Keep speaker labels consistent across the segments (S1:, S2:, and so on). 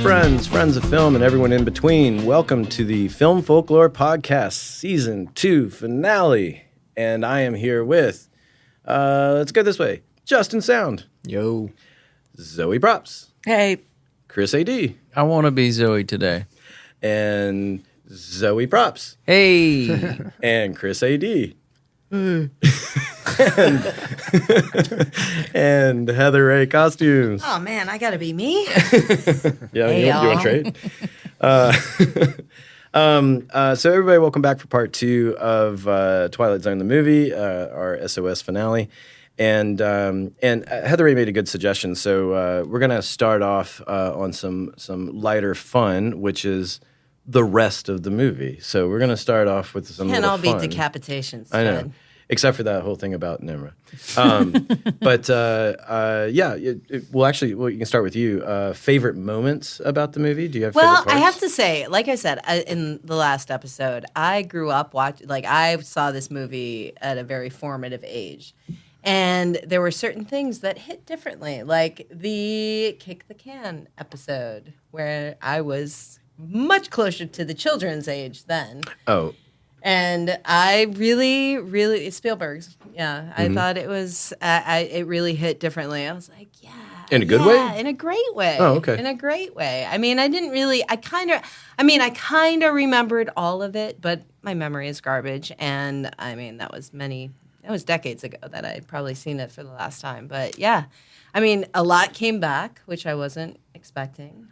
S1: friends of film, and everyone in between. Welcome to the Film Folklore Podcast Season 2 finale. And I am here with, let's go this way, Justin Sound.
S2: Yo.
S1: Zoe Props.
S3: Hey.
S1: Chris A.D.
S2: I want to be Zoe today.
S1: And Zoe Props.
S2: Hey.
S1: And Chris A.D. and Heather Ray Costumes.
S3: Oh, man, I got to be me.
S1: Yeah,
S3: Hey,
S1: you want to trade? So everybody, welcome back for part 2 of Twilight Zone, the movie, our SOS finale. And Heather Ray made a good suggestion. So we're going to start off on some lighter fun, which is the rest of the movie. So we're going to start off with some
S3: Can't
S1: little
S3: all be
S1: fun.
S3: decapitations.
S1: I know.
S3: Fred.
S1: Except for that whole thing about Nimra. You can start with you. Favorite moments about the movie? Do you have favorite
S3: Well,
S1: parts?
S3: I have to say, like I said in the last episode, I grew up I saw this movie at a very formative age. And there were certain things that hit differently, like the Kick the Can episode, where I was much closer to the children's age then.
S1: Oh,
S3: And I really, Spielberg's, yeah. I thought it was, it really hit differently. I was like, yeah.
S1: In a good
S3: yeah,
S1: way?
S3: In a great way.
S1: Oh, okay.
S3: In a great way. I mean, I kind of remembered all of it, but my memory is garbage. And I mean, that was decades ago that I'd probably seen it for the last time. But yeah, I mean, a lot came back, which I wasn't expecting.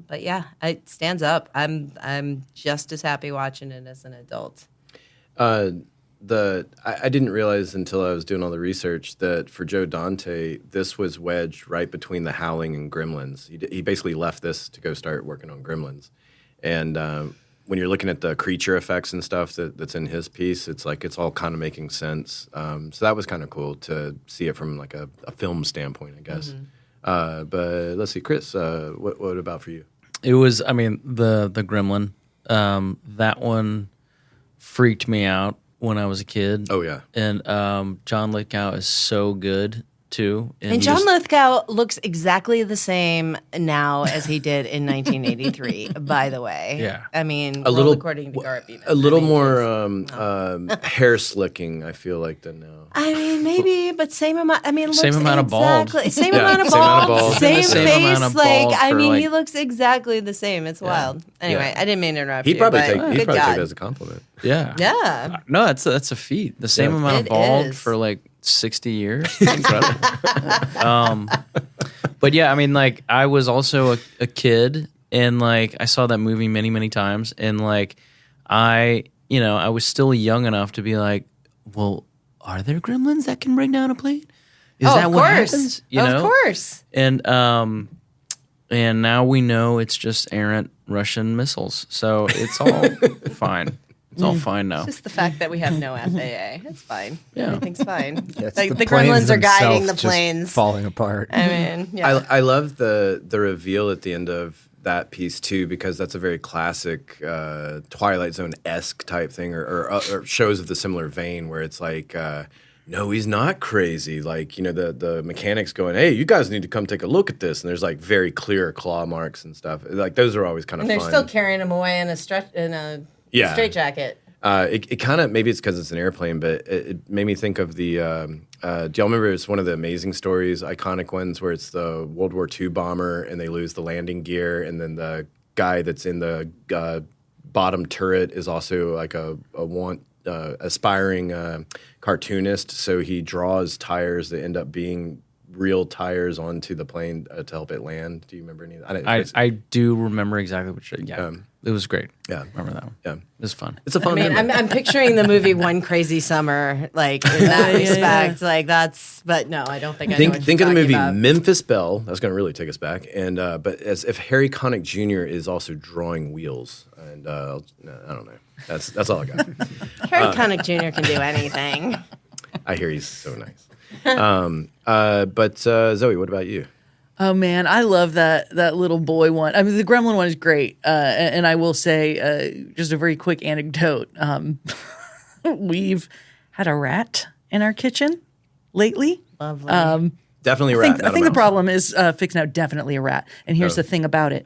S3: But yeah, it stands up. I'm just as happy watching it as an adult.
S1: I didn't realize until I was doing all the research that for Joe Dante, this was wedged right between The Howling and Gremlins. He basically left this to go start working on Gremlins. And when you're looking at the creature effects and stuff that's in his piece, it's like it's all kind of making sense. So that was kind of cool to see it from like a film standpoint, I guess. But let's see, Chris, what about for you?
S2: It was, the Gremlin. That one freaked me out when I was a kid.
S1: Oh, yeah.
S2: And John Lithgow is so good, too.
S3: And John Lithgow looks exactly the same now as he did in 1983, by the way.
S2: Yeah.
S3: I mean, according to Garp even.
S1: A little more hair slicking, I feel like, than now.
S3: I mean, maybe, but same amount. I mean, looks
S2: Same amount of bald.
S3: Same
S1: Yeah,
S3: amount of
S1: same amount of
S3: bald.
S1: bald.
S3: Same
S2: Same
S3: face.
S2: amount of
S3: Like,
S2: bald
S3: I
S2: for,
S3: mean,
S2: like-
S3: he looks exactly the same. It's wild. Anyway, I didn't mean to interrupt
S1: He'd
S3: you.
S1: probably
S3: but
S1: take
S3: good
S1: it
S3: God.
S1: as a compliment.
S2: Yeah.
S3: Yeah.
S2: No, that's a feat. The same
S1: Yeah.
S2: amount
S3: It
S2: of bald
S3: is.
S2: for like 60 years. Incredible. But yeah, I mean, like, I was also a kid, and like I saw that movie many, many times, and like I was still young enough to be like, well, are there gremlins that can bring down a plane? Is that
S3: of
S2: what
S3: course.
S2: happens?
S3: Of course.
S2: And now we know it's just errant Russian missiles, so it's all fine. It's all fine now.
S3: Just the fact that we have no FAA. It's fine.
S2: Yeah.
S3: Everything's fine.
S4: Yes,
S3: Like, the
S4: planes
S3: gremlins are guiding the
S4: themselves just
S3: planes.
S4: falling apart.
S3: I mean, yeah.
S1: I love the reveal at the end of that piece too, because that's a very classic Twilight Zone-esque type thing, or shows of the similar vein, where it's like, no, he's not crazy. Like, the mechanics going, hey, you guys need to come take a look at this, and there's like very clear claw marks and stuff. Like those are always kind of
S3: And
S1: fun.
S3: they're still carrying him away in a straitjacket.
S1: It kind of, maybe it's because it's an airplane, but it made me think of the, do y'all remember it's one of the Amazing Stories, iconic ones, where it's the World War II bomber and they lose the landing gear, and then the guy that's in the bottom turret is also like a aspiring cartoonist, so he draws tires that end up being real tires onto the plane to help it land. Do you remember any of that?
S2: I do remember exactly what it was great.
S1: Yeah.
S2: Remember that one.
S1: Yeah.
S2: It was fun.
S1: It's a fun
S3: I mean,
S1: memory.
S3: I'm picturing the movie One Crazy Summer, like in that respect. Like but no, I don't think I know what
S1: Think
S3: you're
S1: of the movie
S3: talking about.
S1: Memphis Belle. That's going to really take us back. And but as if Harry Connick Jr. is also drawing wheels, and I don't know. That's all I got.
S3: Harry Connick Jr. can do anything.
S1: I hear he's so nice. But Zoe, what about you?
S5: Oh man, I love that little boy one. I mean, the Gremlin one is great, and I will say just a very quick anecdote. We've had a rat in our kitchen lately.
S3: Lovely.
S1: Definitely a rat.
S5: I think the problem is fixed now. Definitely a rat. And here's the thing about it.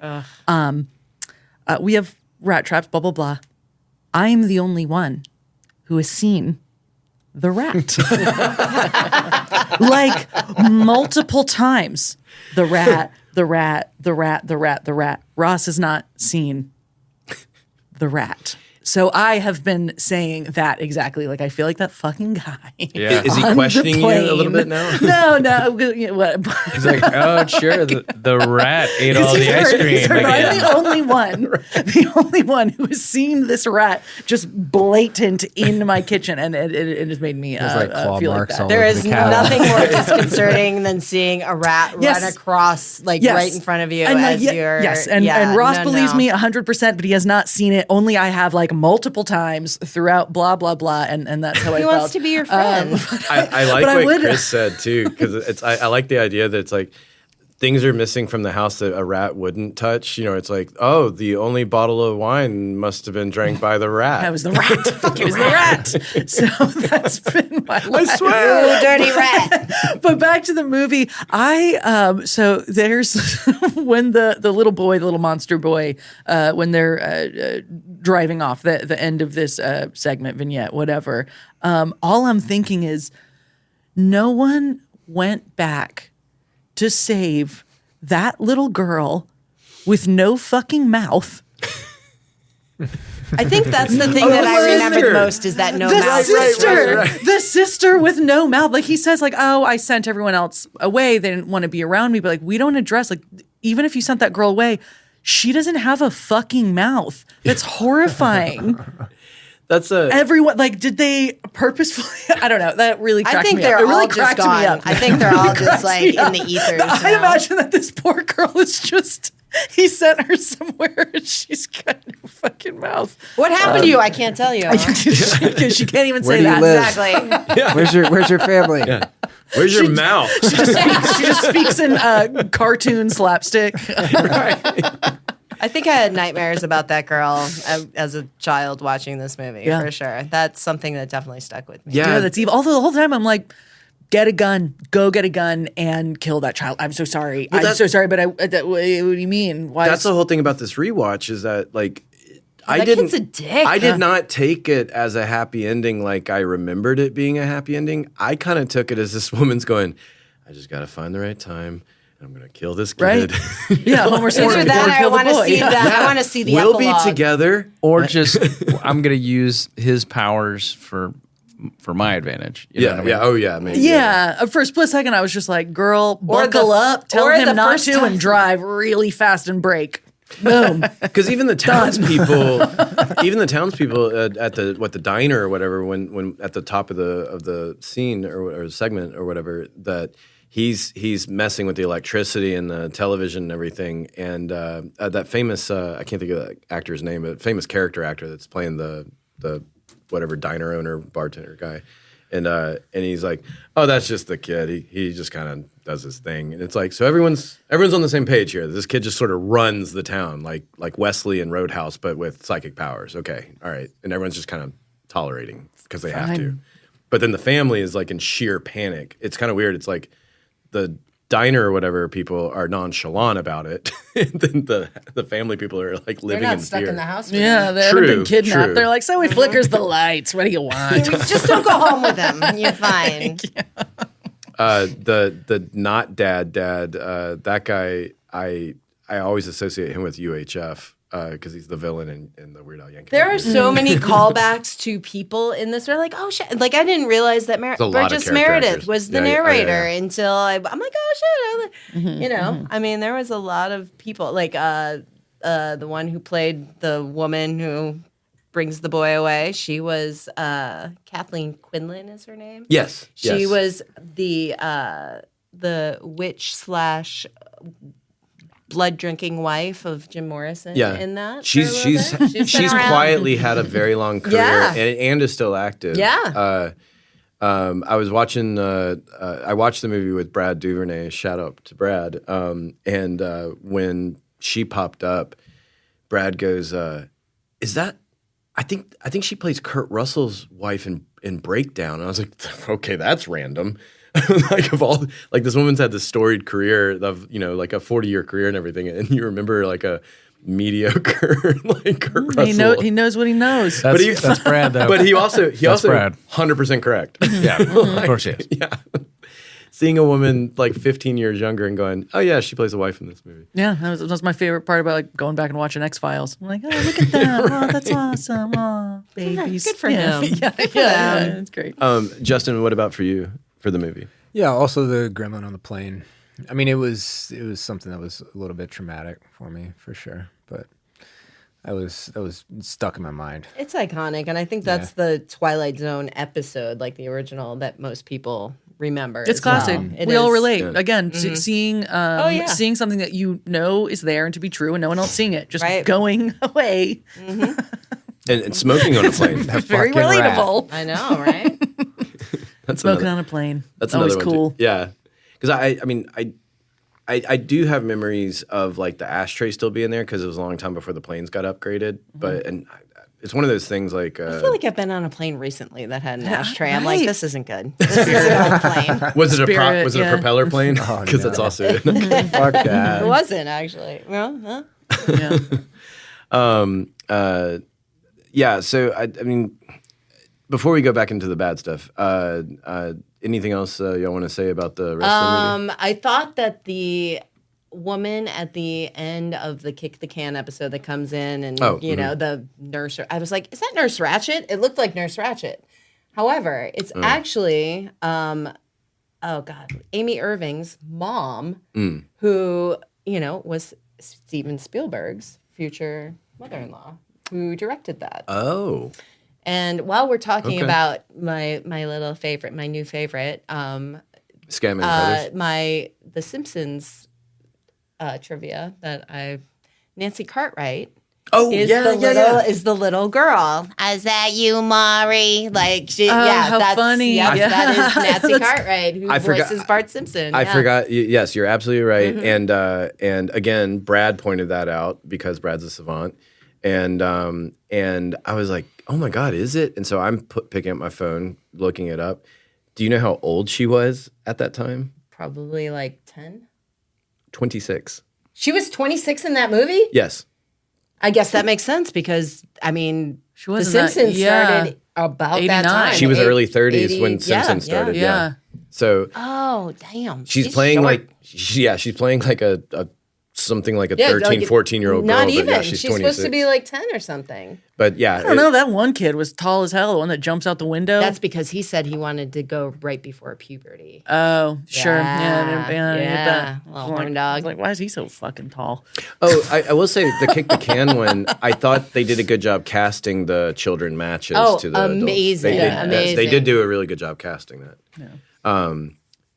S5: We have rat traps. Blah blah blah. I'm the only one who has seen the rat, like multiple times. The rat. Ross has not seen the rat. So I have been saying that exactly. Like, I feel like that fucking guy.
S2: Yeah.
S1: Is he questioning you a little bit now?
S5: No. What?
S2: He's like, oh, sure, the rat ate all the ice cream.
S5: I'm the only one who has seen this rat just blatant in my kitchen, and it has made me
S4: like claw
S5: feel like
S4: marks
S5: that.
S4: all
S3: There
S4: over
S3: is
S4: the cow.
S3: nothing more disconcerting than seeing a rat
S5: Yes.
S3: run across, like,
S5: Yes.
S3: right in front of you
S5: And
S3: as
S5: like,
S3: you're.
S5: yes, and Ross believes me 100%, but he has not seen it. Only I have, like, multiple times throughout blah blah blah, and that's how I
S3: He
S5: felt.
S3: wants to be your friend.
S1: I like
S5: But I
S1: what
S5: would-
S1: Chris said too, because I like the idea that it's like things are missing from the house that a rat wouldn't touch. You know, it's like, oh, the only bottle of wine must have been drank by the rat.
S5: That was the rat. It was the rat. So that's been my life.
S1: I swear.
S3: You dirty rat.
S5: But back to the movie, so there's when the little boy, the little monster boy, when they're driving off the end of this segment, vignette, whatever. All I'm thinking is, no one went back to save that little girl with no fucking mouth.
S3: I think that's the thing that I remember the most is that no
S5: The
S3: mouth.
S5: sister, the sister with no mouth. Like, he says, like, oh, I sent everyone else away. They didn't want to be around me. But, like, we don't address, like, even if you sent that girl away, she doesn't have a fucking mouth. That's horrifying.
S1: That's a
S5: Everyone, like, did they purposefully? I don't know. That really
S3: I
S5: cracked
S3: think
S5: me
S3: they're
S5: up. It really
S3: all just
S5: cracked
S3: gone.
S5: me up.
S3: I think they're all just
S5: Cracks
S3: like
S5: me
S3: in
S5: up.
S3: the ethers.
S5: I
S3: now.
S5: imagine that this poor girl is just. He sent her somewhere and she's got no fucking mouth.
S3: What happened to you? I can't tell you.
S5: Because she can't even
S4: Where
S5: say
S4: do you
S5: that.
S4: live?
S3: Exactly.
S4: Where's your family?
S1: where's your mouth?
S5: She just speaks in cartoon slapstick.
S3: I think I had nightmares about that girl as a child watching this movie,
S5: Yeah.
S3: for sure. That's something that definitely stuck with me.
S5: Yeah, that's evil. Although the whole time I'm like, get a gun, go get a gun and kill that child. I'm so sorry. I'm so sorry, but what do you mean? Why?
S1: That's the whole thing about this rewatch is that like I
S3: That
S1: didn't.
S3: kid's a dick.
S1: I did not take it as a happy ending like I remembered it being a happy ending. I kind of took it as this woman's going, I just got to find the right time. I'm going to kill this kid.
S5: Right? Yeah, Homer Simpson.
S3: Either that, or I
S5: kill the
S3: want to
S5: boy.
S3: see that. I want to see the
S1: We'll be
S3: epilogue.
S1: together.
S2: Or just I'm gonna use his powers for my advantage. You know what I mean?
S1: Yeah. Oh, yeah. Maybe.
S5: Yeah, for a split second, I was just like, "Girl,
S3: Or
S5: buckle
S3: the-
S5: up, tell
S3: or
S5: him
S3: the
S5: not
S3: first
S5: to,
S3: time-
S5: and drive really fast and brake." Boom.
S1: Because even the townspeople, at the diner or whatever, when at the top of the scene or segment or whatever, that he's messing with the electricity and the television and everything, and that famous I can't think of the actor's name, but famous character actor that's playing the whatever diner owner bartender guy. And he's like, oh, that's just the kid. He just kind of does his thing, and it's like, so everyone's on the same page here. This kid just sort of runs the town, like Wesley in Roadhouse, but with psychic powers. Okay, all right, and everyone's just kind of tolerating because they have to. But then the family is like in sheer panic. It's kind of weird. It's like the diner or whatever people are nonchalant about it, and then the family people are like
S3: They're
S1: living
S3: not
S1: in
S3: stuck
S1: fear.
S3: in the house. With
S5: Yeah,
S3: him.
S5: they haven't been
S1: True,
S5: kidnapped.
S1: true.
S5: They're like, "So he flickers the lights. What do you want?"
S3: Just don't go home with him. You're fine.
S1: The not dad, that guy, I always associate him with UHF because he's the villain in the Weird Al Yankovic.
S3: There are
S1: movie.
S3: so many callbacks to people in this. They're like, oh shit! Like I didn't realize that
S1: a lot of
S3: Burgess
S1: character
S3: Meredith
S1: actors.
S3: was the
S1: Yeah, yeah,
S3: narrator
S1: yeah.
S3: until I'm like, oh shit! You know, I mean, there was a lot of people like the one who played the woman who brings the boy away. She was Kathleen Quinlan is her name.
S1: Yes,
S3: She
S1: yes.
S3: was the witch / blood drinking wife of Jim Morrison.
S1: Yeah,
S3: in that for a
S1: she's
S3: little bit. She's been around.
S1: quietly had a very long career
S3: Yeah.
S1: and is still active.
S3: Yeah.
S1: I was watching. I watched the movie with Brad Duvernay. Shout out to Brad. And when she popped up, Brad goes, "Is that?" I think she plays Kurt Russell's wife in Breakdown. And I was like, "Okay, that's random." like of all, like this woman's had this storied career of, you know, like a 40-year career and everything, and you remember like a mediocre like Kurt Russell.
S5: He knows what he knows.
S2: That's Brad, though.
S1: But he also
S2: Brad.
S1: 100% correct.
S2: Yeah, of course he is.
S1: Yeah. Seeing a woman like 15 years younger and going, oh yeah, she plays a wife in this movie.
S5: Yeah, that was my favorite part about like going back and watching X-Files. I'm like, oh, look at them. Oh, that's awesome. Oh, babies.
S3: Good for him.
S5: Yeah, it's great.
S1: Justin, what about for you for the movie?
S4: Yeah, also the gremlin on the plane. I mean, it was something that was a little bit traumatic for me, for sure. But that was stuck in my mind.
S3: It's iconic, and I think that's the Twilight Zone episode, like the original, that most people remember.
S5: It's
S3: as well.
S5: classic. We all relate.
S1: Yeah.
S5: Again, seeing seeing something that you know is there and to be true, and no one else seeing it, just going away.
S1: And smoking on a plane.
S5: Very relatable.
S3: I know, right?
S1: That's
S5: Smoking on a plane.
S1: That's
S5: always
S1: another one
S5: cool.
S1: too. Yeah, because I do have memories of like the ashtray still being there because it was a long time before the planes got upgraded. But it's one of those things like
S3: I feel like I've been on a plane recently that had an ashtray. I'm
S5: right.
S3: like, this isn't good. This isn't a plane.
S1: was it
S5: Spirit,
S1: a propeller plane? Because that's also
S4: Fuck that.
S3: It wasn't actually. Well,
S5: Yeah.
S1: yeah. So I mean, before we go back into the bad stuff, anything else y'all want to say about the rest of the movie?
S3: I thought that the woman at the end of the Kick the Can episode that comes in and know the nurse, I was like, is that Nurse Ratched? It looked like Nurse Ratched. However, it's actually Amy Irving's mom, who was Steven Spielberg's future mother-in-law, who directed that.
S1: Oh.
S3: And while we're talking about my little favorite, my new favorite,
S1: Scatman Brothers.
S3: The Simpsons trivia that Nancy Cartwright.
S1: Oh,
S3: is the little girl. Is that you, Maury? Like,
S5: how
S3: that's
S5: funny.
S3: Yes,
S5: Yeah.
S3: that is Nancy Cartwright, who
S1: I forgot-
S3: voices Bart Simpson.
S1: I
S3: yeah.
S1: forgot. Yes, you're absolutely right. And again, Brad pointed that out because Brad's a savant. And I was like, oh my God, is it? And so I'm picking up my phone, looking it up. Do you know how old she was at that time?
S3: Probably like 10.
S1: 26.
S3: She was 26 in that movie?
S1: Yes.
S3: I guess that makes sense because, I mean,
S5: She
S3: The
S5: wasn't that-
S3: Simpsons
S5: yeah.
S3: started about that
S5: 89.
S3: time.
S1: She was early 30s
S3: 80
S1: when Simpsons started.
S5: Yeah.
S1: So
S3: Oh, damn.
S1: she's playing
S3: short.
S1: she's playing like a something like a
S3: Yeah,
S1: 13, 14-year-old girl.
S3: Not
S1: but
S3: even.
S1: yeah, she's 26.
S3: supposed to be like 10 or something.
S1: But yeah.
S5: I don't know. That one kid was tall as hell. The one that jumps out the window.
S3: That's because he said he wanted to go right before puberty.
S5: Oh, sure.
S3: Yeah.
S5: Yeah.
S3: Little horn dog.
S5: I was like, why is he so fucking tall?
S1: Oh, I will say the Kick the Can one, I thought they did a good job casting the children matches to the adults.
S3: Amazing. Amazing.
S1: They did do a really good job casting that. Yeah.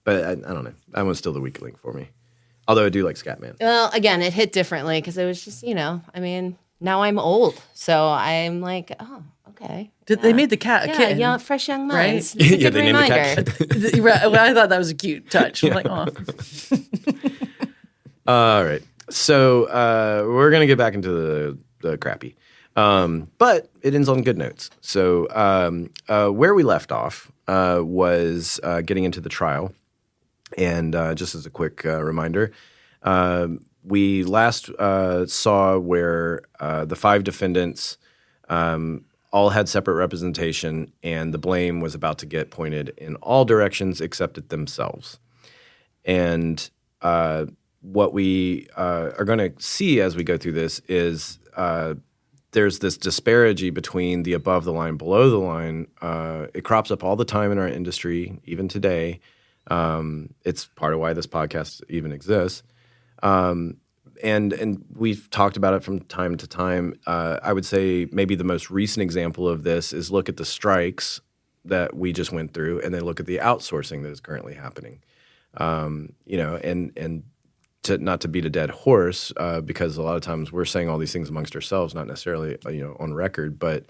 S1: But I don't know. That one's still the weak link for me. Although I do like Scatman.
S3: Well, again, it hit differently because it was just, I mean, now I'm old. So I'm like, oh, okay.
S5: They made the cat a
S3: Yeah,
S5: kitten.
S3: fresh young
S5: Right?
S3: minds. It's a good
S1: they named the
S3: reminder.
S1: cat.
S5: Right, well, I thought that was a cute touch. I'm like, oh.
S1: All right. So we're going to get back into the crappy. But it ends on good notes. So where we left off was getting into the trial. And just as a quick reminder, we last saw where the 5 defendants all had separate representation, and the blame was about to get pointed in all directions except at themselves. And what we are going to see as we go through this is there's this disparity between the above the line, below the line. It crops up all the time in our industry, even today. It's part of why this podcast even exists. And we've talked about it from time to time. I would say maybe the most recent example of this is look at the strikes that we just went through, and then look at the outsourcing that is currently happening. And not to beat a dead horse, because a lot of times we're saying all these things amongst ourselves, not necessarily on record, but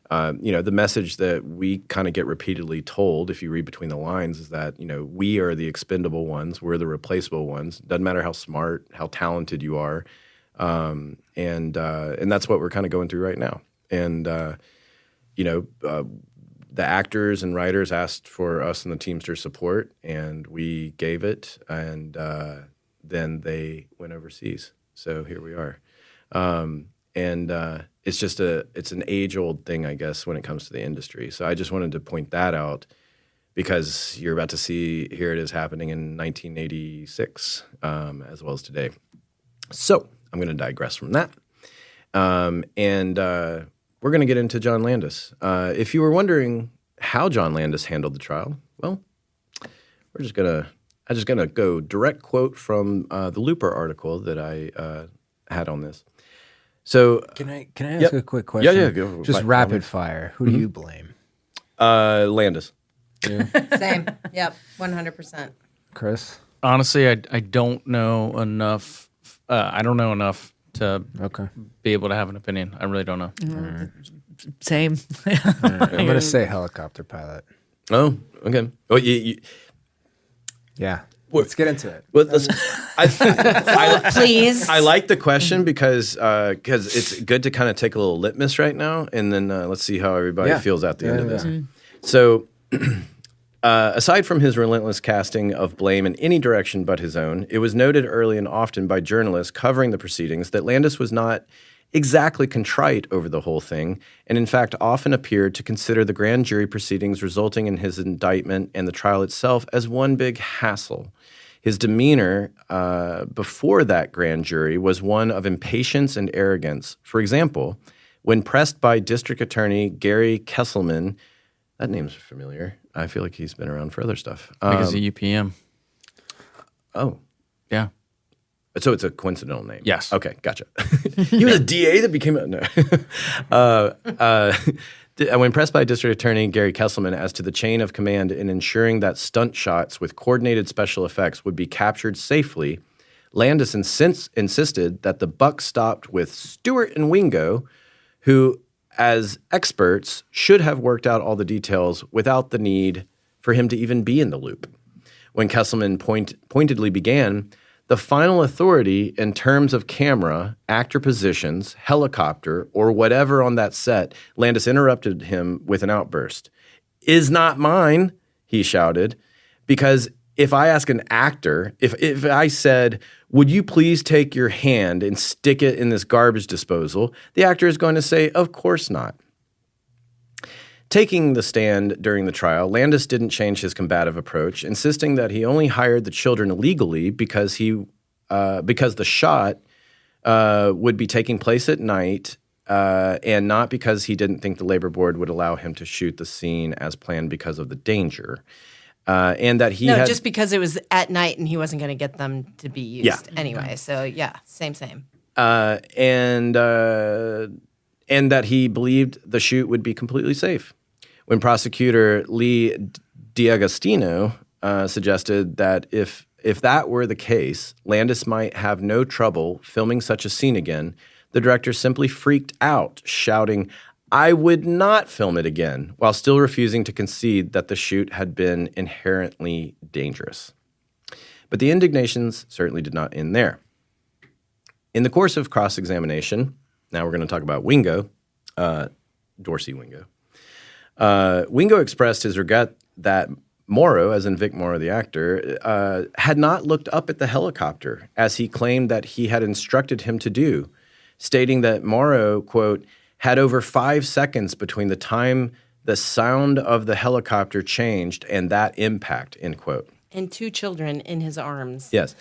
S1: the message that we kind of get repeatedly told, if you read between the lines, is that we are the expendable ones, we're the replaceable ones. Doesn't matter how smart, how talented you are, and that's what we're kind of going through right now. And the actors and writers asked for us and the Teamsters support, and we gave it, and then they went overseas. So here we are. It's just it's an age-old thing, I guess, when it comes to the industry. So I just wanted to point that out because you're about to see, here it is happening in 1986, as well as today. So I'm going to digress from that. We're going to get into John Landis. If you were wondering how John Landis handled the trial, well, I'm just gonna go direct quote from the Looper article that I had on this. So
S4: Can I ask a quick question?
S1: Yeah, go.
S4: Just rapid fire. Who do you blame?
S1: Landis.
S3: Same. Yep. 100%.
S4: Chris?
S2: Honestly, I don't know enough. I don't know enough to be able to have an opinion. I really don't know.
S5: Same.
S4: I'm going to say helicopter pilot.
S1: Oh, okay. Well,
S4: Yeah. Let's get into it.
S1: well,
S3: Please.
S1: I like the question because it's good to kind of take a little litmus right now, and then let's see how everybody feels at the end of this. So, aside from his relentless casting of blame in any direction but his own, it was noted early and often by journalists covering the proceedings that Landis was not exactly contrite over the whole thing, and in fact often appeared to consider the grand jury proceedings resulting in his indictment and the trial itself as one big hassle. His demeanor before that grand jury was one of impatience and arrogance. For example, when pressed by District Attorney Gary Kesselman, that name's familiar. I feel like he's been around for other stuff.
S2: Because of UPM.
S1: Oh.
S2: Yeah.
S1: So it's a coincidental name?
S2: Yes.
S1: Okay, gotcha. He was a DA that became a... No. When pressed by District Attorney Gary Kesselman as to the chain of command in ensuring that stunt shots with coordinated special effects would be captured safely, Landis insisted that the buck stopped with Stewart and Wingo, who, as experts, should have worked out all the details without the need for him to even be in the loop. When Kesselman pointedly began, the final authority in terms of camera, actor positions, helicopter, or whatever on that set, Landis interrupted him with an outburst. "Is not mine," he shouted, because if I ask an actor, if I said, "Would you please take your hand and stick it in this garbage disposal?" the actor is going to say, "Of course not." Taking the stand during the trial, Landis didn't change his combative approach, insisting that he only hired the children illegally because the shot would be taking place at night, and not because he didn't think the labor board would allow him to shoot the scene as planned because of the danger, and that he
S3: just because it was at night and he wasn't going to get them to be used anyway. So yeah, same.
S1: And that he believed the shoot would be completely safe. When prosecutor Lee D'Agostino suggested that if that were the case, Landis might have no trouble filming such a scene again, the director simply freaked out, shouting, "I would not film it again," while still refusing to concede that the shoot had been inherently dangerous. But the indignations certainly did not end there. In the course of cross-examination, now we're going to talk about Wingo, Dorsey Wingo. Wingo expressed his regret that Morrow, as in Vic Morrow, the actor, had not looked up at the helicopter, as he claimed that he had instructed him to do, stating that Morrow, quote, had over 5 seconds between the time the sound of the helicopter changed and that impact, end quote.
S3: And 2 children in his arms.
S1: Yes.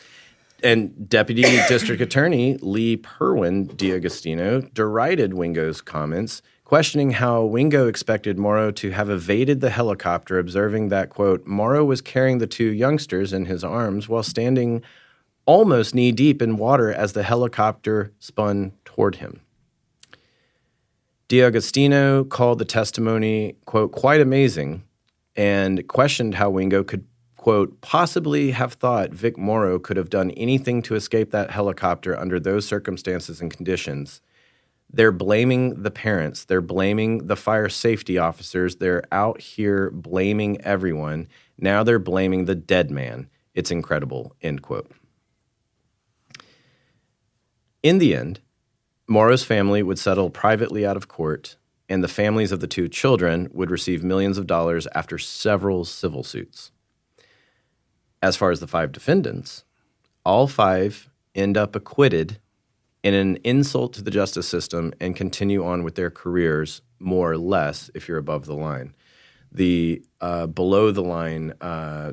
S1: And Deputy District Attorney Lee Perwin D'Agostino derided Wingo's comments, questioning how Wingo expected Morrow to have evaded the helicopter, observing that, quote, Morrow was carrying the 2 youngsters in his arms while standing almost knee-deep in water as the helicopter spun toward him. D'Agostino called the testimony, quote, quite amazing, and questioned how Wingo could, quote, possibly have thought Vic Morrow could have done anything to escape that helicopter under those circumstances and conditions. They're blaming the parents. They're blaming the fire safety officers. They're out here blaming everyone. Now they're blaming the dead man. It's incredible, end quote. In the end, Morrow's family would settle privately out of court, and the families of the 2 children would receive millions of dollars after several civil suits. As far as the 5 defendants, all 5 end up acquitted in an insult to the justice system and continue on with their careers more or less if you're above the line. The below the line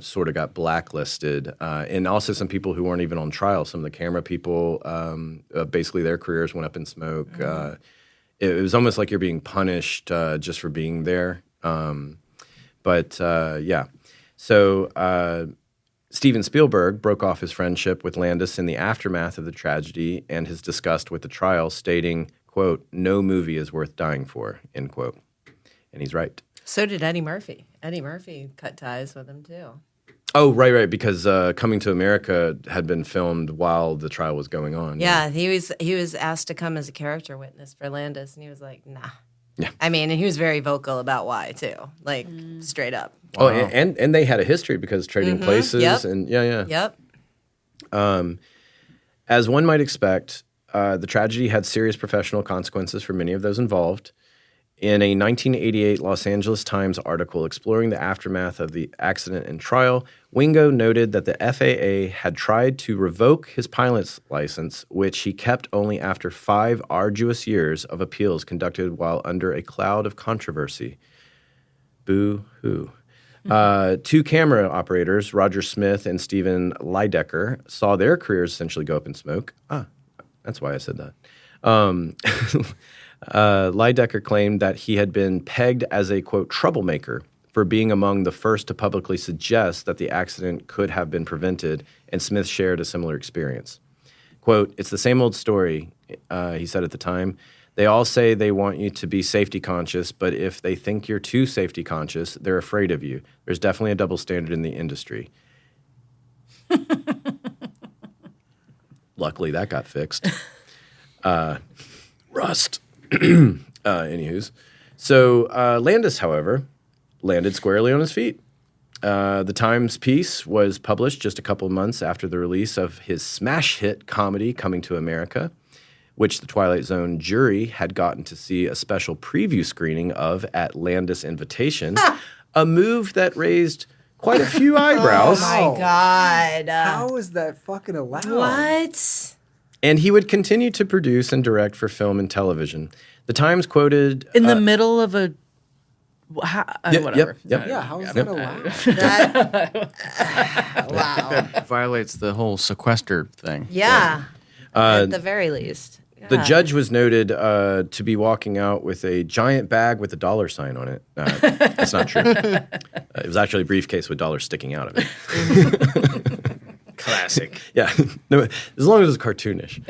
S1: sort of got blacklisted, and also some people who weren't even on trial. Some of the camera people, basically their careers went up in smoke. It was almost like you're being punished just for being there. Yeah. So Steven Spielberg broke off his friendship with Landis in the aftermath of the tragedy and his disgust with the trial, stating, quote, "No movie is worth dying for," end quote. And he's right.
S3: So did Eddie Murphy. Eddie Murphy cut ties with him too.
S1: Oh, right, because Coming to America had been filmed while the trial was going on.
S3: Yeah, he was asked to come as a character witness for Landis, and he was like, nah.
S1: Yeah.
S3: I mean, and he was very vocal about why, too. Like, straight up.
S1: Oh, and they had a history because Trading Places.
S3: Yep.
S1: And yeah.
S3: Yep.
S1: As one might expect, the tragedy had serious professional consequences for many of those involved. In a 1988 Los Angeles Times article exploring the aftermath of the accident and trial, Wingo noted that the FAA had tried to revoke his pilot's license, which he kept only after 5 arduous years of appeals conducted while under a cloud of controversy. Boo-hoo. 2 camera operators, Roger Smith and Stephen Lydecker, saw their careers essentially go up in smoke. That's why I said that. Lydecker claimed that he had been pegged as a, quote, troublemaker for being among the first to publicly suggest that the accident could have been prevented, and Smith shared a similar experience. Quote, "It's the same old story," he said at the time. "They all say they want you to be safety conscious, but if they think you're too safety conscious, they're afraid of you. There's definitely a double standard in the industry." Luckily, that got fixed. Rust. Anywho's. So Landis, however, landed squarely on his feet. The Times piece was published just a couple of months after the release of his smash hit comedy Coming to America, which the Twilight Zone jury had gotten to see a special preview screening of at Landis' invitation, a move that raised quite a few eyebrows.
S3: Oh, my God.
S4: How is that fucking allowed?
S3: What?
S1: And he would continue to produce and direct for film and television. The Times quoted...
S5: In the middle of a... whatever.
S1: Yep.
S4: Yeah, how is that allowed?
S3: Wow.
S2: That violates the whole sequester thing.
S3: Yeah. At the very least.
S1: The
S3: Yeah.
S1: judge was noted to be walking out with a giant bag with a dollar sign on it. That's not true. It was actually a briefcase with dollars sticking out of it.
S2: Classic.
S1: Yeah, no, as long as it's cartoonish.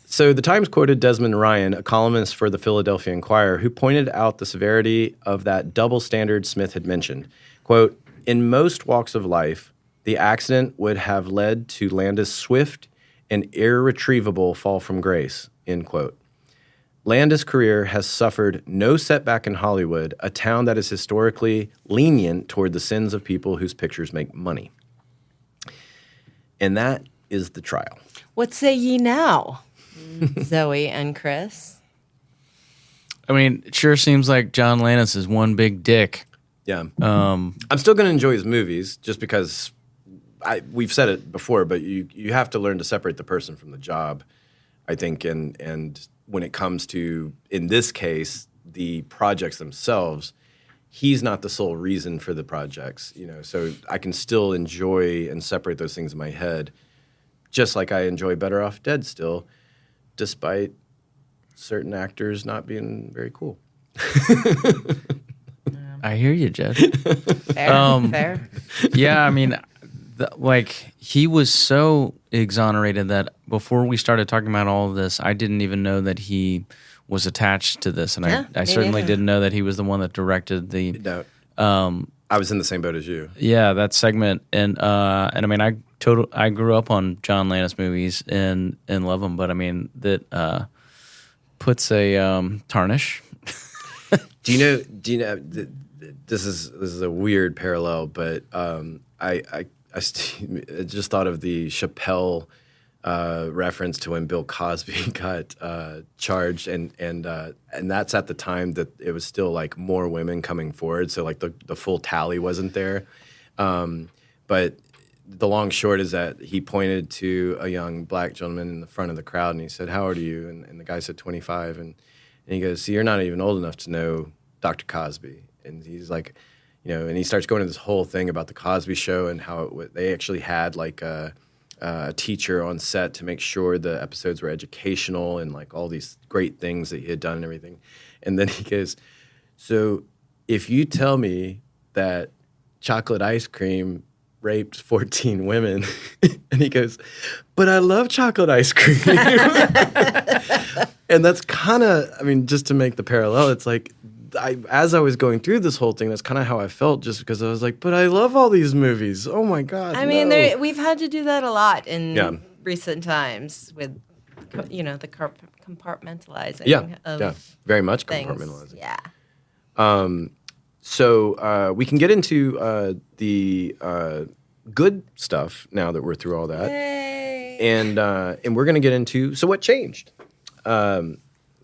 S1: So the Times quoted Desmond Ryan, a columnist for the Philadelphia Inquirer, who pointed out the severity of that double standard Smith had mentioned. Quote, "In most walks of life, the accident would have led to Landis' swift and irretrievable fall from grace," end quote. Landis' career has suffered no setback in Hollywood, a town that is historically lenient toward the sins of people whose pictures make money. And that is the trial.
S3: What say ye now, Zoe and Chris?
S2: I mean, it sure seems like John Landis is one big dick.
S1: Yeah. I'm still going to enjoy his movies just because we've said it before, but you have to learn to separate the person from the job, I think. And when it comes to, in this case, the projects themselves, he's not the sole reason for the projects, so I can still enjoy and separate those things in my head, just like I enjoy Better Off Dead still, despite certain actors not being very cool.
S2: I hear you, Jeff.
S3: Fair.
S2: Yeah, I mean, he was so exonerated that before we started talking about all of this, I didn't even know that he was attached to this, and
S3: Yeah,
S2: I
S3: me
S2: certainly
S3: neither.
S2: didn't know that he was the one that directed the
S1: No, I was in the same boat as you.
S2: that segment. And I mean, I grew up on John Landis movies and love them, but I mean that puts a tarnish.
S1: Do you know? This is a weird parallel, but I just thought of the Chappelle reference to when Bill Cosby got charged, and that's at the time that it was still like more women coming forward, so like the full tally wasn't there. But the long short is that he pointed to a young black gentleman in the front of the crowd, and he said, "How old are you?" And the guy said 25, and he goes, "See, you're not even old enough to know Dr. Cosby." And he's like, and he starts going into this whole thing about the Cosby Show and how they actually had like a teacher on set to make sure the episodes were educational and like all these great things that he had done and everything. And then he goes, "So if you tell me that chocolate ice cream raped 14 women," and he goes, "But I love chocolate ice cream." And that's kind of, just to make the parallel, it's like, as I was going through this whole thing, that's kind of how I felt, just because I was like, but I love all these movies. Oh my God. No.
S3: We've had to do that a lot in recent times with, the compartmentalizing of
S1: very much
S3: things.
S1: Compartmentalizing.
S3: Yeah.
S1: So we can get into the good stuff now that we're through all that.
S3: Yay.
S1: And we're going to get into, so what changed?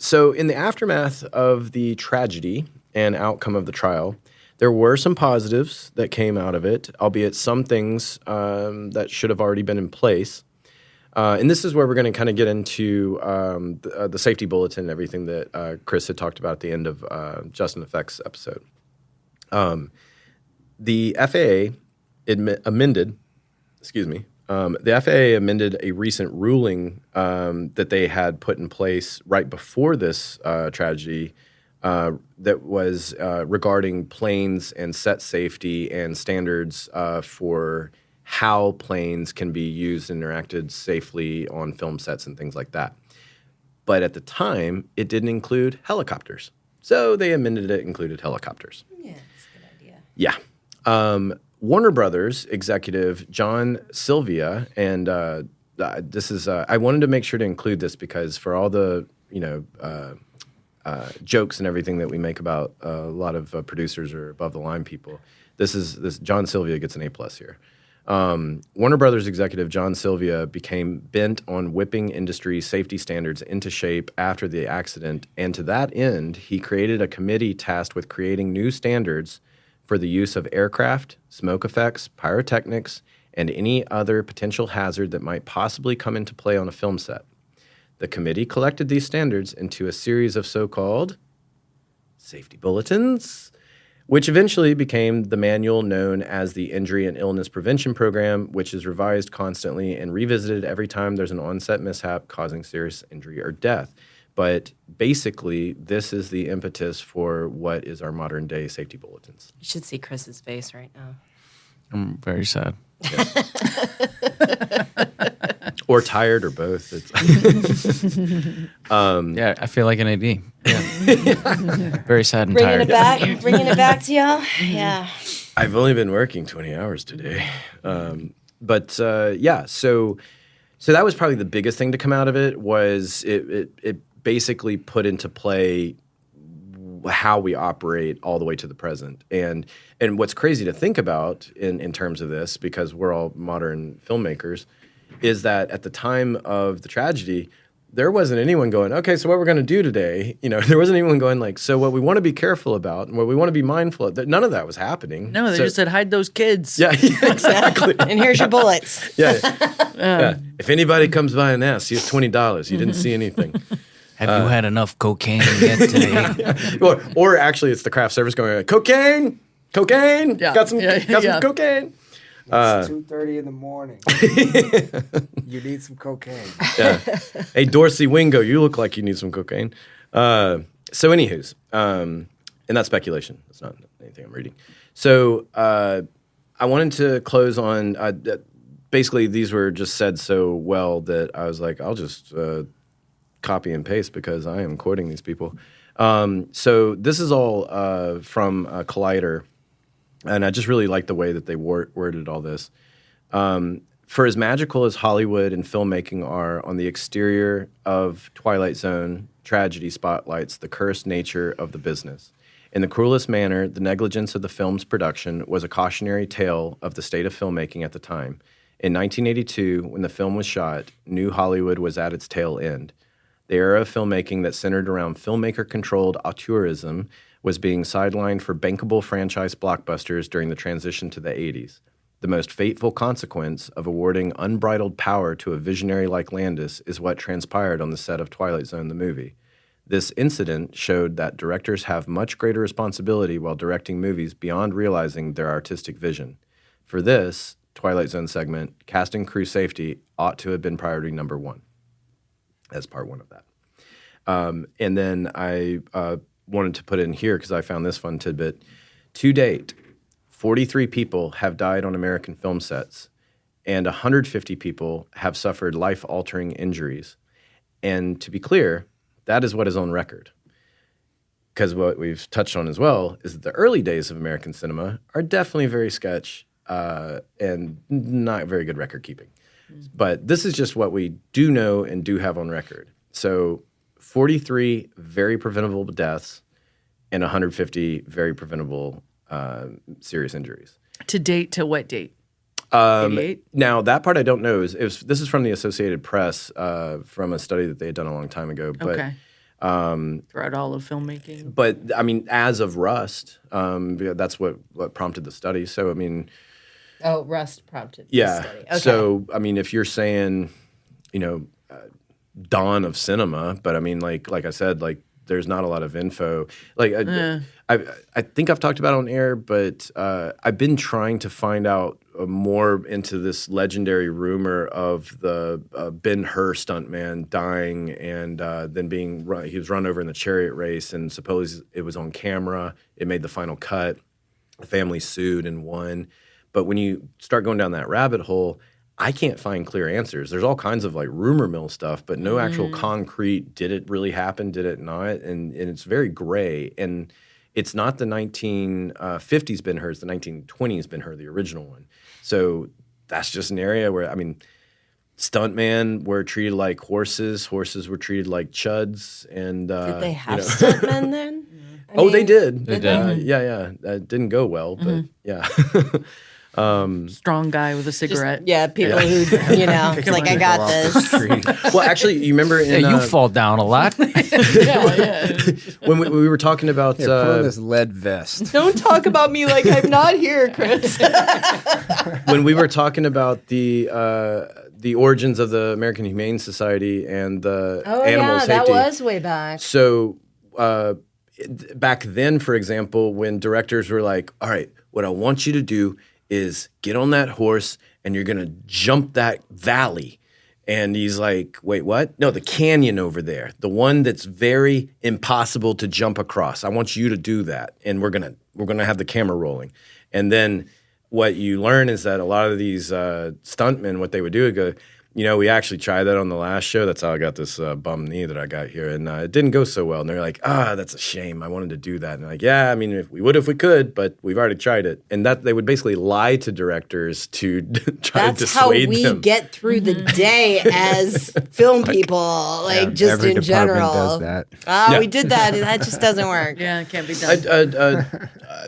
S1: So in the aftermath of the tragedy and outcome of the trial, there were some positives that came out of it, albeit some things that should have already been in place. And this is where we're going to kind of get into the safety bulletin and everything that Chris had talked about at the end of Just in Effects episode. The FAA amended a recent ruling that they had put in place right before this tragedy that was regarding planes and set safety and standards for how planes can be used and interacted safely on film sets and things like that. But at the time, it didn't include helicopters. So they amended it, included helicopters.
S3: Yeah, that's a good idea.
S1: Yeah. Warner Brothers executive John Sylvia, and this is I wanted to make sure to include this because for all the jokes and everything that we make about a lot of producers or above the line people, this John Sylvia gets an A+ here. Warner Brothers executive John Sylvia became bent on whipping industry safety standards into shape after the accident, and to that end, he created a committee tasked with creating new standards for the use of aircraft, smoke effects, pyrotechnics, and any other potential hazard that might possibly come into play on a film set. The committee collected these standards into a series of so-called safety bulletins, which eventually became the manual known as the Injury and Illness Prevention Program, which is revised constantly and revisited every time there's an on-set mishap causing serious injury or death. But basically, this is the impetus for what is our modern-day safety bulletins.
S3: You should see Chris's face right now.
S2: I'm very sad.
S1: Yes. Or tired, or both.
S2: Yeah, I feel like an AD. Yeah. Very sad and
S3: Bringing
S2: tired.
S3: bringing it back to y'all. Yeah.
S1: I've only been working 20 hours today. So that was probably the biggest thing to come out of it was it basically put into play how we operate all the way to the present. And what's crazy to think about in terms of this, because we're all modern filmmakers, is that at the time of the tragedy, there wasn't anyone going, okay, so what we're going to do today, there wasn't anyone going like, so what we want to be careful about and what we want to be mindful of, none of that was happening.
S5: No, they just said, hide those kids.
S1: Yeah, exactly.
S3: And here's your bullets.
S1: Yeah. If anybody comes by and asks, here's $20. You didn't see anything.
S2: Have you had enough cocaine yet today?
S1: or actually, it's the craft service going, cocaine.
S5: Yeah.
S1: Got some cocaine.
S6: It's 2:30 in the morning. You need some cocaine.
S1: Yeah. Hey, Dorsey Wingo, you look like you need some cocaine. So anywho's, and that's speculation. It's not anything I'm reading. So I wanted to close on, basically these were just said so well that I was like, I'll just copy and paste because I am quoting these people. So this is all from Collider, and I just really like the way that they worded all this. For as magical as Hollywood and filmmaking are, on the exterior of Twilight Zone, tragedy spotlights the cursed nature of the business. In the cruelest manner, the negligence of the film's production was a cautionary tale of the state of filmmaking at the time. In 1982, when the film was shot, New Hollywood was at its tail end. The era of filmmaking that centered around filmmaker-controlled auteurism was being sidelined for bankable franchise blockbusters during the transition to the 80s. The most fateful consequence of awarding unbridled power to a visionary like Landis is what transpired on the set of Twilight Zone, the movie. This incident showed that directors have much greater responsibility while directing movies beyond realizing their artistic vision. For this Twilight Zone segment, cast and crew safety ought to have been priority number one. As part one of that. And then I wanted to put in here because I found this fun tidbit. To date, 43 people have died on American film sets, and 150 people have suffered life-altering injuries. And to be clear, that is what is on record. Because what we've touched on as well is that the early days of American cinema are definitely very sketch and not very good record keeping. But this is just what we do know and do have on record. So 43 very preventable deaths and 150 very preventable serious injuries.
S5: To date, to what date? 88?
S1: Now, that part I don't know. This is from the Associated Press from a study that they had done a long time ago. But,
S5: Okay. Throughout all of filmmaking.
S1: But, I mean, as of Rust, that's what prompted the study. So, I mean...
S3: Oh, Rust prompted
S1: Yeah.
S3: the study. Okay.
S1: So, I mean, if you're saying, dawn of cinema, but I mean, like I said, like there's not a lot of info. Like I think I've talked about it on air, but I've been trying to find out more into this legendary rumor of the Ben-Hur stuntman dying and then he was run over in the chariot race, and supposedly it was on camera. It made the final cut. The family sued and won. But when you start going down that rabbit hole, I can't find clear answers. There's all kinds of like rumor mill stuff, but no actual concrete, did it really happen, did it not? And it's very gray. And it's not the 1950s Ben-Hur, it's the 1920s Ben-Hur, the original one. So that's just an area where, I mean, stuntmen were treated like horses. Horses were treated like chuds. And
S3: Did they have stuntmen then?
S1: They did.
S2: They did.
S1: Yeah. It didn't go well, but yeah.
S5: Strong guy with a cigarette.
S3: People who, it's like, I got this.
S1: Well, actually, you remember in...
S2: you fall down a lot.
S5: Yeah.
S1: when we were talking about...
S4: Put on this lead vest.
S3: Don't talk about me like I'm not here, Chris.
S1: when we were talking about the origins of the American Humane Society and the animal safety...
S3: that was way back.
S1: So back then, for example, when directors were like, all right, what I want you to do is get on that horse and you're going to jump that valley. And he's like, wait, what? No, the canyon over there, the one that's very impossible to jump across. I want you to do that. And we're going to have the camera rolling. And then what you learn is that a lot of these stuntmen, what they would do is go, we actually tried that on the last show. That's how I got this bum knee that I got here. And it didn't go so well. And they're like, that's a shame. I wanted to do that. And I'm like, yeah, I mean, we would if we could, but we've already tried it. And that they would basically lie to directors to try to dissuade them.
S3: That's how we get through the day as film people, just
S4: every
S3: in
S4: department
S3: general.
S4: does that.
S3: We did that, and that just doesn't work.
S5: Yeah, it can't be done.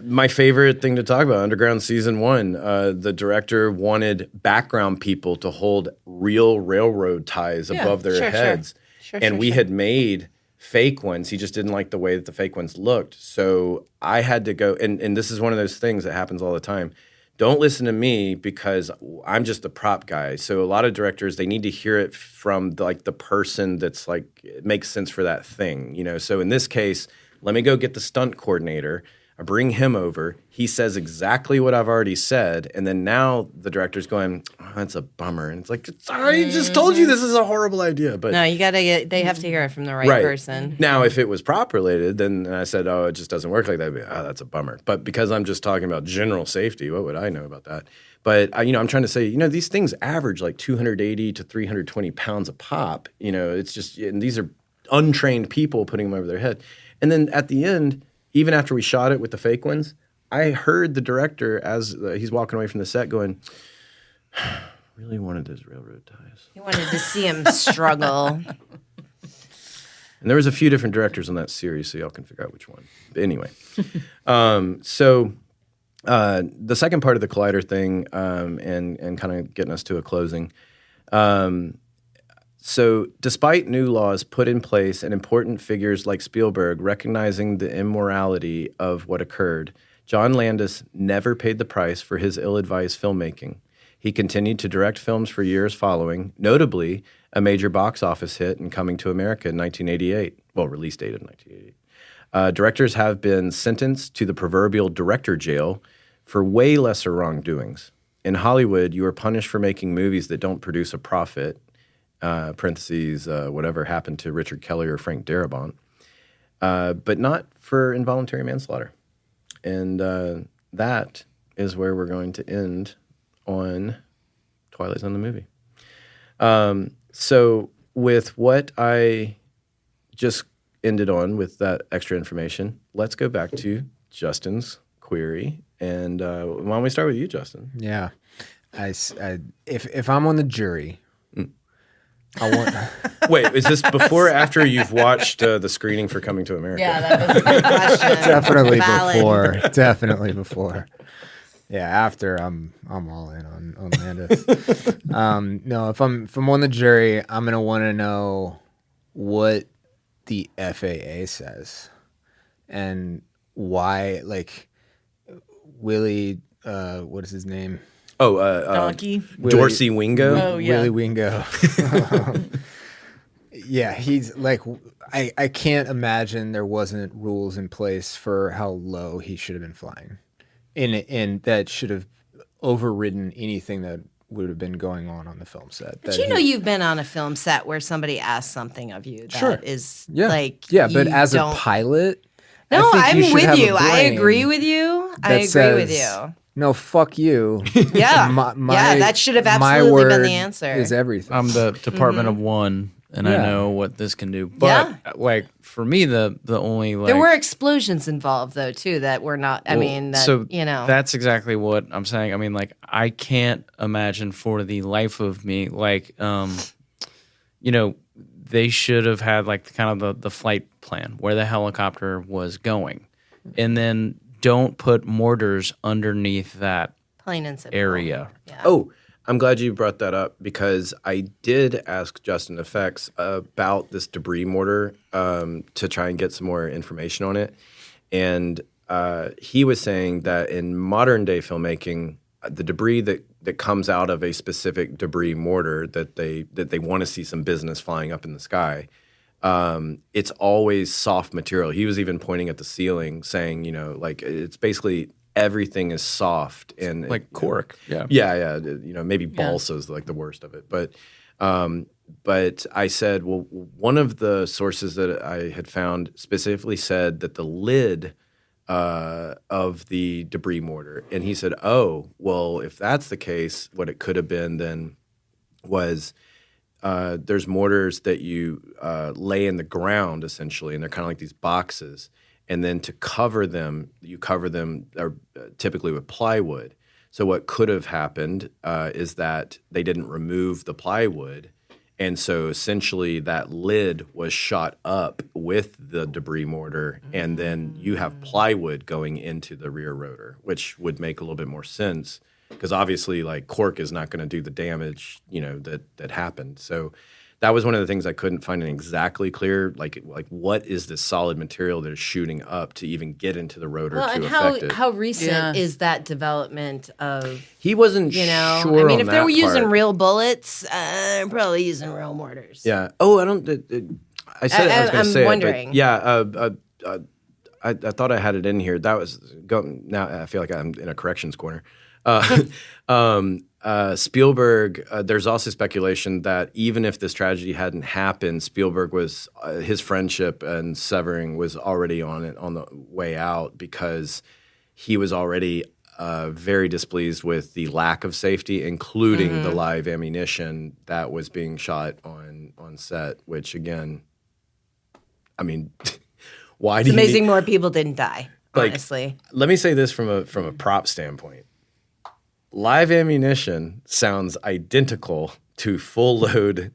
S1: My favorite thing to talk about, Underground Season 1, the director wanted background people to hold real railroad ties above their heads.
S3: Sure,
S1: we had made fake ones. He just didn't like the way that the fake ones looked. So I had to go, and this is one of those things that happens all the time. Don't listen to me because I'm just the prop guy. So a lot of directors, they need to hear it from the person that's like, it makes sense for that thing, So in this case, let me go get the stunt coordinator. I bring him over. He says exactly what I've already said. And then now the director's going, that's a bummer. And it's like, sorry, I just told you this is a horrible idea. But
S3: No, they have to hear it from the right person.
S1: Now, if it was prop related, then I said, it just doesn't work like that. I'd be, that's a bummer. But because I'm just talking about general safety, what would I know about that? But, I'm trying to say, these things average like 280 to 320 pounds a pop. It's just, and these are untrained people putting them over their head. And then at the end, even after we shot it with the fake ones, I heard the director as he's walking away from the set going, really wanted those railroad ties.
S3: He wanted to see him struggle.
S1: And there was a few different directors on that series, so y'all can figure out which one. But anyway, so The second part of the Collider thing, and kind of getting us to a closing. So, despite new laws put in place and important figures like Spielberg recognizing the immorality of what occurred, John Landis never paid the price for his ill-advised filmmaking. He continued to direct films for years following, notably a major box office hit in Coming to America in 1988. Well, release date of 1988. Directors have been sentenced to the proverbial director jail for way lesser wrongdoings. In Hollywood, you are punished for making movies that don't produce a profit, parentheses, whatever happened to Richard Kelly or Frank Darabont, but not for involuntary manslaughter. And that is where we're going to end on Twilight Zone the movie. So with what I just ended on with that extra information, let's go back to Justin's query. And why don't we start with you, Justin?
S4: Yeah. If I'm on the jury, I want.
S1: Wait, is this before or after you've watched the screening for Coming to America?
S3: Yeah, that was a good question.
S4: Definitely
S3: Valid.
S4: before. Definitely before. Yeah, after I'm all in on Landis. No, if I'm on the jury, I'm gonna want to know what the FAA says and why. Like Willie, what is his name?
S1: Oh,
S5: Donkey.
S1: Dorsey Wingo.
S5: Oh, yeah.
S4: Willie Wingo. Yeah, he's like, I can't imagine there wasn't rules in place for how low he should have been flying. And that should have overridden anything that would have been going on the film set.
S3: But you know, you've been on a film set where somebody asks something of you that
S4: Sure.
S3: is
S4: Yeah.
S3: like,
S4: yeah, but
S3: you
S4: as
S3: don't-
S4: a pilot,
S3: No,
S4: I think
S3: I'm
S4: should
S3: with
S4: have a
S3: you. I
S4: brain
S3: agree with you. I
S4: that
S3: agree with
S4: says,
S3: you.
S4: No, fuck you.
S3: Yeah. Yeah, that should have absolutely been the answer.
S4: Is everything.
S2: I'm the Department of One, and I
S4: Yeah.
S2: know what this can do. But like for me, the only like
S3: There were explosions involved, though, too, that were not. I mean, that,
S2: so
S3: you know,
S2: that's exactly what I'm saying. I mean, like I can't imagine for the life of me, like you know, they should have had like kind of the flight plan where the helicopter was going, and then don't put mortars underneath that
S3: plain and simple.
S2: area.
S3: Yeah.
S1: Oh, I'm glad you brought that up because I did ask Justin Effects about this debris mortar to try and get some more information on it. And he was saying that in modern day filmmaking, the debris that comes out of a specific debris mortar that they want to see some business flying up in the sky, it's always soft material. He was even pointing at the ceiling saying, you know, like it's basically everything is soft and
S2: Like cork. Yeah.
S1: yeah. You know, maybe balsa is like the worst of it. But I said, well, one of the sources that I had found specifically said that the lid of the debris mortar, and he said, oh, well, if that's the case, what it could have been then was there's mortars that you lay in the ground essentially, and they're kind of like these boxes. And then to cover them, you cover them typically with plywood. So what could have happened is that they didn't remove the plywood. And so essentially that lid was shot up with the debris mortar, and then you have plywood going into the rear rotor, which would make a little bit more sense because obviously like cork is not going to do the damage, you know, that happened. So that was one of the things I couldn't find an exactly clear, like what is this solid material that is shooting up to even get into the rotor
S3: Well,
S1: to
S3: and
S1: affect it.
S3: how recent
S5: Yeah.
S3: is that development of,
S1: He wasn't
S3: you know?
S1: sure
S3: I mean,
S1: on
S3: if they
S1: that
S3: were using
S1: part.
S3: real bullets, they're probably using real mortars.
S1: Yeah. Oh, I don't. I said I was going
S3: I'm
S1: to say
S3: wondering.
S1: it, but yeah. I thought I had it in here. That was now. I feel like I'm in a corrections corner. Spielberg. There's also speculation that even if this tragedy hadn't happened, Spielberg was his friendship and severing was already on the way out because he was already very displeased with the lack of safety, including the live ammunition that was being shot on set. Which again, I mean, why
S3: It's
S1: do you need-
S3: amazing more people didn't die,
S1: Like,
S3: honestly.
S1: Let me say this from a prop standpoint. Live ammunition sounds identical to full load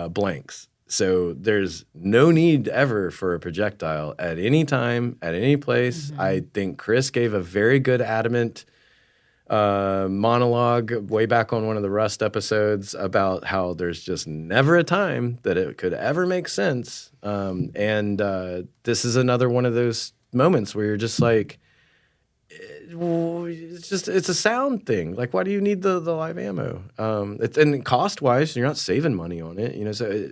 S1: blanks. So there's no need ever for a projectile at any time, at any place. I think Chris gave a very good adamant monologue way back on one of the Rust episodes about how there's just never a time that it could ever make sense. And this is another one of those moments where you're just like, it's a sound thing. Like, why do you need the live ammo? And cost wise, you're not saving money on it, you know. So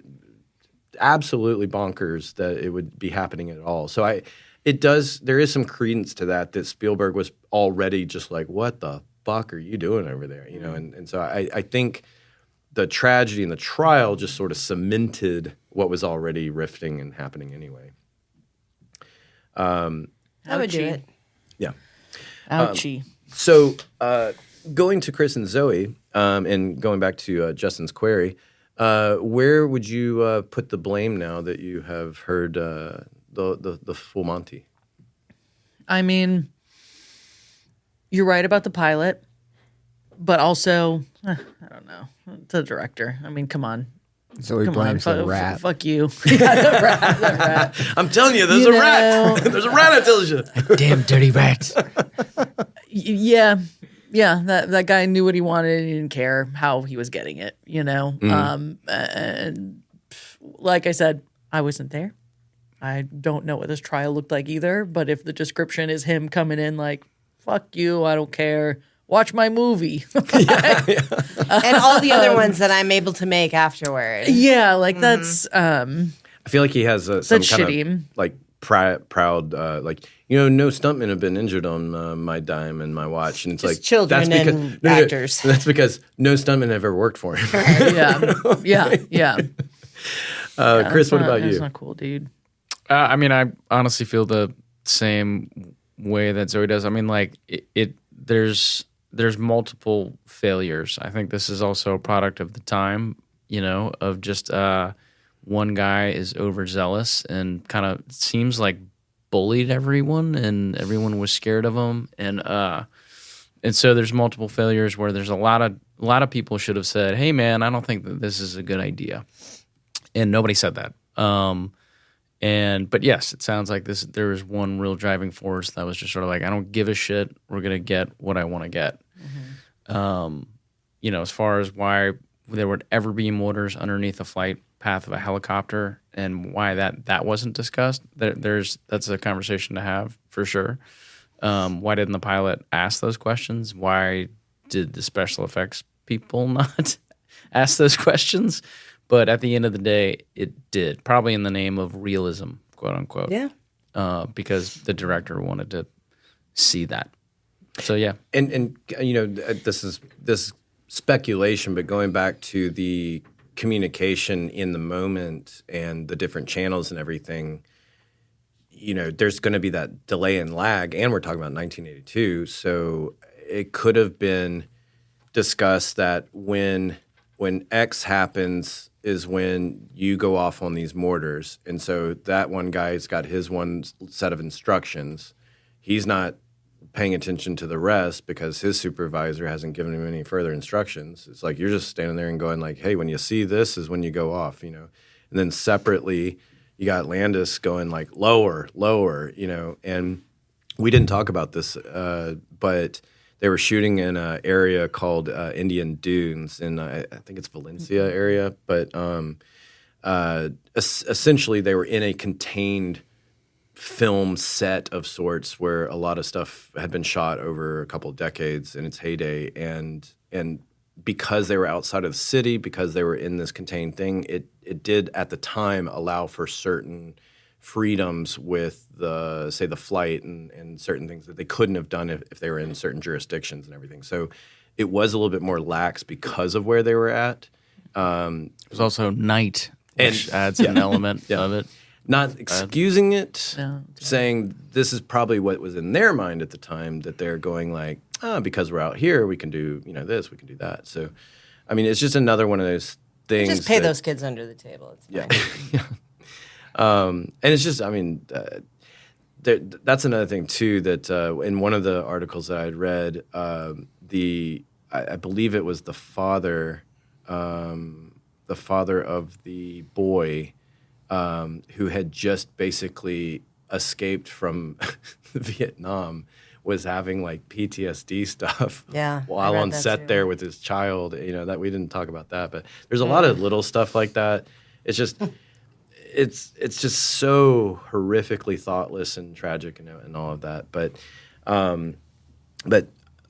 S1: absolutely bonkers that it would be happening at all. So there is some credence to that Spielberg was already just like, what the fuck are you doing over there, you know? And so I think the tragedy and the trial just sort of cemented what was already rifting and happening anyway.
S3: I would do it.
S1: Yeah.
S5: Ouchie.
S1: So going to Chris and Zoe and going back to Justin's query, where would you put the blame now that you have heard the full Monty?
S5: I mean, you're right about the pilot, but also, I don't know, the director. I mean, come on.
S4: So he blames the rat.
S5: Fuck you. Yeah, the rat.
S1: I'm telling you, there's a rat. There's a rat, I tell you.
S2: Damn dirty rat.
S5: Yeah. That guy knew what he wanted. He didn't care how he was getting it, you know? And like I said, I wasn't there. I don't know what this trial looked like either, but if the description is him coming in like, fuck you, I don't care, watch my movie.
S3: And all the other ones that I'm able to make afterward.
S5: Yeah, like that's
S1: I feel like he has some kind
S5: shitty.
S1: of like proud, like, you know, no stuntmen have been injured on my dime and my watch, and it's
S3: Just
S1: like
S3: children
S1: that's because,
S3: and actors.
S1: That's because no stuntman have ever worked for him.
S5: Yeah.
S1: Chris, what about
S5: That's
S1: you?
S5: not cool, dude.
S2: I mean, I honestly feel the same way that Zoe does. I mean, like there's multiple failures. I think this is also a product of the time, you know, of just one guy is overzealous and kind of seems like bullied everyone, and everyone was scared of him, and so there's multiple failures where there's a lot of people should have said, "Hey, man, I don't think that this is a good idea," and nobody said that. But yes, it sounds like there was one real driving force that was just sort of like, I don't give a shit. We're gonna get what I want to get. You know, as far as why there would ever be motors underneath the flight path of a helicopter and why that wasn't discussed, that's a conversation to have for sure. Why didn't the pilot ask those questions? Why did the special effects people not ask those questions? But at the end of the day, it did, probably in the name of realism, quote unquote.
S3: Yeah.
S2: Because the director wanted to see that. So yeah,
S1: And you know, this is speculation, but going back to the communication in the moment and the different channels and everything, you know, there's going to be that delay and lag, and we're talking about 1982, so it could have been discussed that when X happens is when you go off on these mortars, and so that one guy's got his one set of instructions. He's not paying attention to the rest because his supervisor hasn't given him any further instructions. It's like you're just standing there and going like, hey, when you see this is when you go off, you know. And then separately, you got Landis going like lower, you know. And we didn't talk about this, but they were shooting in an area called Indian Dunes in, I think it's Valencia area. But essentially, they were in a contained film set of sorts where a lot of stuff had been shot over a couple of decades in its heyday, and because they were outside of the city, because they were in this contained thing, it did at the time allow for certain freedoms with the flight and certain things that they couldn't have done if they were in certain jurisdictions and everything. So it was a little bit more lax because of where they were at.
S2: it was also night, which adds an element of it.
S1: Not excusing it,
S5: No.
S1: saying this is probably what was in their mind at the time, that they're going like, because we're out here, we can do, you know, this, we can do that. So, I mean, it's just another one of those things.
S3: Just pay those kids under the table. It's fine.
S1: And it's just, I mean, that's another thing too, that in one of the articles that I had read, I believe it was the father the father of the boy who had just basically escaped from Vietnam was having like PTSD stuff
S3: Yeah, I
S1: while
S3: read
S1: on
S3: that
S1: set
S3: too.
S1: there with his child. You know, that we didn't talk about that, but there's a lot of little stuff like that. It's just it's just so horrifically thoughtless and tragic and all of that. But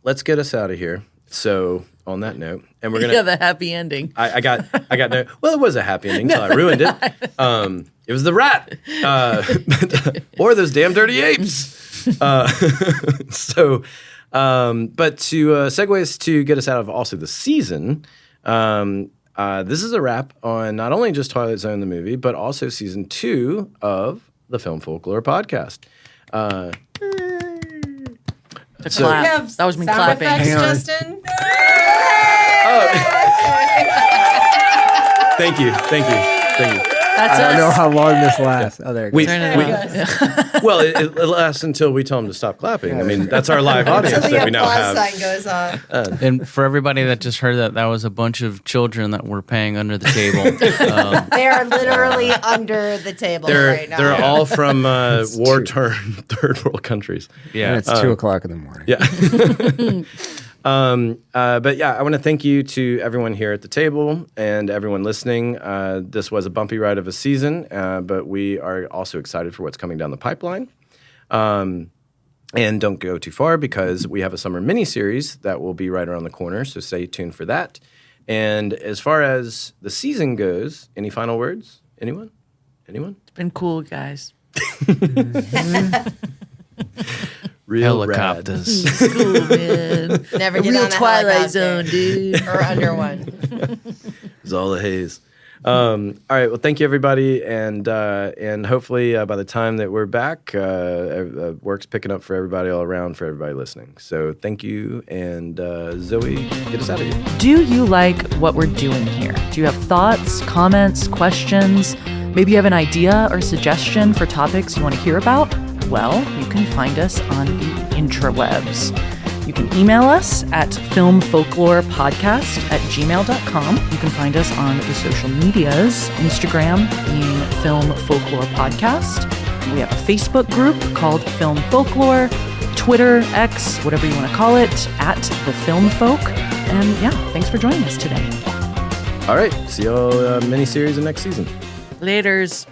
S1: let's get us out of here. So on that note, and we're gonna
S5: Yeah, the happy ending.
S1: I got no. Well, it was a happy ending until I ruined it. It was the rat, or those damn dirty apes. So, but to segues to get us out of also the season. This is a wrap on not only just Twilight Zone the movie, but also season 2 of the Film Folklore podcast.
S5: The
S1: So-
S5: clap.
S3: We have
S5: That was me
S3: sound
S5: clapping.
S3: effects,
S4: Hang on.
S3: Justin.
S1: Thank you.
S5: That's
S4: I don't know
S5: us.
S4: how long this lasts. Oh, there it
S1: We,
S4: goes.
S5: Turn it on.
S1: well, it lasts until we tell them to stop clapping. I mean, that's our live audience
S3: Until
S1: that
S3: the
S1: we now
S3: applause
S1: have.
S3: sign goes off.
S2: And for everybody that just heard that, that was a bunch of children that were paying under the table.
S3: They are literally under the table right now.
S1: They're all from war-torn third world countries.
S2: Yeah.
S4: And it's 2 o'clock in the morning.
S1: Yeah. But yeah, I want to thank you to everyone here at the table and everyone listening. This was a bumpy ride of a season, but we are also excited for what's coming down the pipeline. And don't go too far because we have a summer miniseries that will be right around the corner, so stay tuned for that. And as far as the season goes, any final words? Anyone?
S5: It's been cool, guys.
S1: Real
S2: Helicopters.
S5: It's cool, man.
S3: Never
S5: A
S3: get
S5: real
S3: on a
S5: Twilight
S3: helicopter.
S5: Zone, dude.
S3: Or under one.
S1: It's all the haze. All right. Well, thank you, everybody, and hopefully by the time that we're back, work's picking up for everybody all around, for everybody listening. So thank you, and Zoe, get us out of here.
S5: Do you like what we're doing here? Do you have thoughts, comments, questions? Maybe you have an idea or suggestion for topics you want to hear about? Well, you can find us on the interwebs. You can email us at filmfolklorepodcast@gmail.com. You can find us on the social medias, Instagram being Film Folklore Podcast. We have a Facebook group called Film Folklore, Twitter, X, whatever you want to call it, at The Film Folk. And yeah, thanks for joining us today.
S1: All right. See y'all miniseries of next season.
S5: Laters.